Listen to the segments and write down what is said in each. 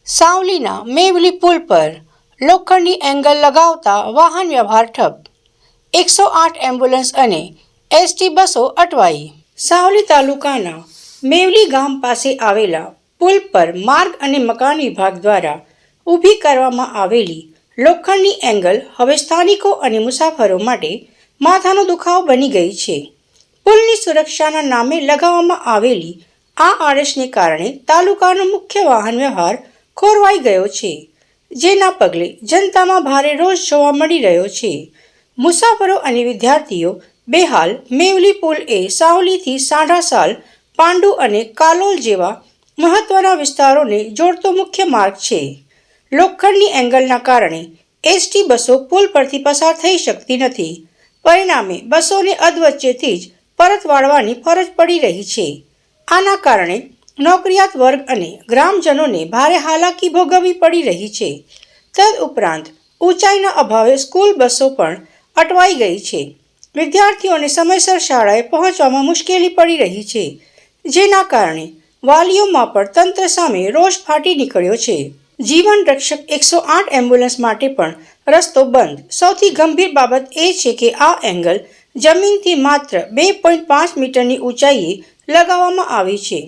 સાવલીના મેવલી પુલ પર લોખંડની એંગલ લગાવતા વાહન વ્યવહાર ઠપ. 108 એમ્બ્યુલન્સ અને એસટી બસો અટવાઈ. સાવલી તાલુકાના મેવલી ગામ પાસે આવેલા પુલ પર માર્ગ અને મકાન વિભાગ દ્વારા ઊભી કરવામાં આવેલી લોખંડની એંગલ હવે સ્થાનિકો અને મુસાફરો માટે માથાનો દુખાવો બની ગઈ છે. પુલની સુરક્ષાના નામે લગાવવામાં આવેલી આ આડશને કારણે તાલુકાનો મુખ્ય વાહન વ્યવહાર ખોરવાઈ ગયો છે, જેના પગલે જનતામાં ભારે રોષ જોવા મળી રહ્યો છે. મુસાફરો અને વિદ્યાર્થીઓ બેહાલ. મેવલી પુલ એ સાવલીથી સાંઢાસાલ, પાંડુ અને કાલોલ જેવા મહત્વના વિસ્તારોને જોડતો મુખ્ય માર્ગ છે. લોખંડની એંગલના કારણે એસટી બસો પુલ પરથી પસાર થઈ શકતી નથી. પરિણામે બસોને અધવચ્ચેથી જ પરત વાળવાની ફરજ પડી રહી છે. આના કારણે નોકરિયાત વર્ગ અને ગ્રામજનોને ભારે હાલાકી ભોગવવી પડી રહી છે. તદુપરાંત ઊંચાઈના અભાવે સ્કૂલ બસો પણ અટવાઈ ગઈ છે. વિદ્યાર્થીઓને સમયસર શાળાએ પહોંચવામાં મુશ્કેલી પડી રહી છે, જેના કારણે વાલીઓમાં પણ તંત્ર સામે રોષ ફાટી નીકળ્યો છે. જીવન રક્ષક 108 એમ્બ્યુલન્સ માટે પણ રસ્તો બંધ. સૌથી ગંભીર બાબત એ છે કે આ એંગલ જમીનથી માત્ર 2.5 મીટરની ઊંચાઈએ લગાવવામાં આવી છે.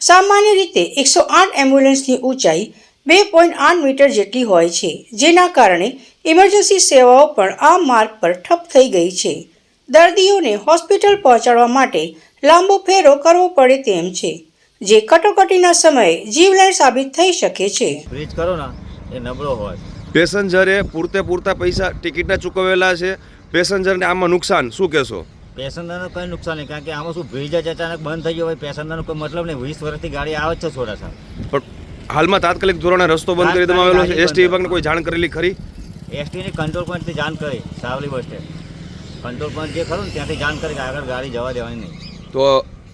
સામાન્ય રીતે 108 એમ્બ્યુલન્સની ઊંચાઈ 2.8 મીટર જેટલી હોય છે, જેના કારણે ઇમરજન્સી સેવાઓ પણ આ માર્ગ પર ઠપ થઈ ગઈ છે. દર્દીઓને હોસ્પિટલ પહોંચાડવા માટે લાંબો ફેરો કરવો પડે તેમ છે, જે કટોકટીના સમયે જીવલેણ સાબિત થઈ શકે છે. બ્રિજ કરો ને એ નબળો હોય. પેસેન્જરે પૂરતા પૈસા ટિકિટના ચૂકવેલા છે. પેસેન્જરને આમાં નુકસાન શું કહેશો? પેસેન્જરનું કંઈ નુકસાન નહીં, કારણ કે આમાં શું બ્રિજ જ અચાનક બંધ થઈ ગયો હોય. પેસેન્જરનો કોઈ મતલબ નહીં. 20 વર્ષથી ગાડી આવે જ છે સોડાસા. પણ હાલમાં તાત્કાલિક ધોરણે રસ્તો બંધ કરી દેવામાં આવેલો છે. એસટી વિભાગને કોઈ જાણ કરેલી ખરી? એસટીની કંટ્રોલ પોઈન્ટથી જાણ કરી. Savli bus stand control point જે ખરું ને ત્યાંથી જાણ કરી કે આગળ ગાડી જવા દેવાની નહીં. તો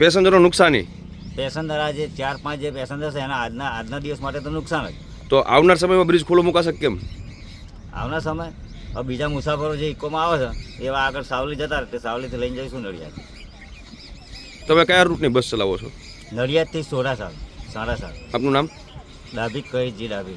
પેસેન્જરો નુકસાની. પેસેન્જર આજે 4-5 જે પેસેન્જર છે એના આજના દિવસ માટે તો નુકસાન જ. તો આવનાર સમયમાં બ્રિજ ખુલ્લો મુકાશે કેમ? આવનાર સમય હવે બીજા મુસાફરો જે ઇકોમાં આવે છે એવા આગળ સાવલી જતા રહે, સાવલીથી લઈને જઈશું નડિયાદ. તમે કયા રૂટની બસ ચલાવો છો? નડિયાદથી સોડાસા, સાડાસા. આપનું નામ? ડાભી કહીજી ડાભી.